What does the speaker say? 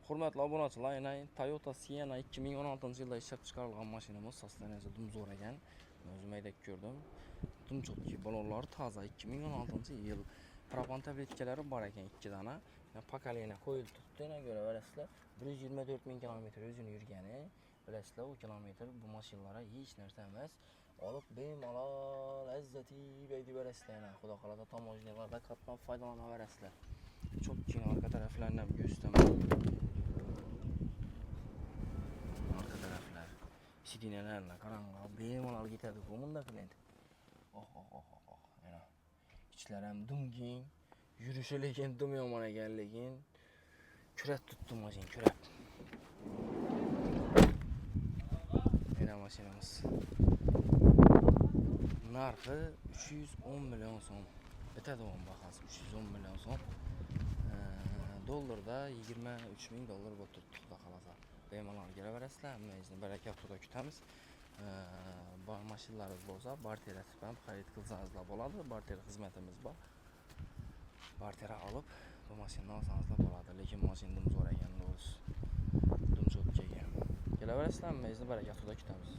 Hurmatli obunachilar, yana Toyota Sienna 2016-yilda ishlab chiqarilgan mashinamiz sostaniyasi dum zo'r ekan. O'zim aydab ko'rdim. Dum cho'tki balonlar toza 2016-yil. Propan tabletkalari bor ekan 2 dona. Pokoleniya qo'yilib turibdi, ko'raverasizlar. 124 ming kilometr o'zini yurgani. Bilasizlar, u kilometr bu mashinalarga hech narsa emas. Olib bemalol azzati deydi berasizlar. Xudo xolada tomojnilarda qatnab foydalanaverasizlar. Cho'tkining orqa taraflaridan gösteraman. Arka taraflar. Sidinalarla qaranglar, bemalol ketadi bu bunda klient. Mana. İçlar ham dumging, yurishi lekin dum yomon ekan, lekin kurat tutdi mashin, kurat. Mana mashinamiz. Narxi 310 million so'm. Bitadi o'n bahasi 310 million so'm. Dollarda 23 ming dollar bo'lib turibdi, xudo xolasa. Bemalol kelaverasizlar, hammangizni baraka xudo kutamiz. Bu mashinalarimiz bo'lsa, bartera ham xarid qilsangizlar bo'ladi. Bartera xizmatimiz bor. Bartera olib, bu mashinani olsangizlar bo'ladi, lekin mashina dum zo'r ekan, o'zi. Dum cho'tkaga. Kelaverasizlar, hammangizni baraka xudo kutamiz.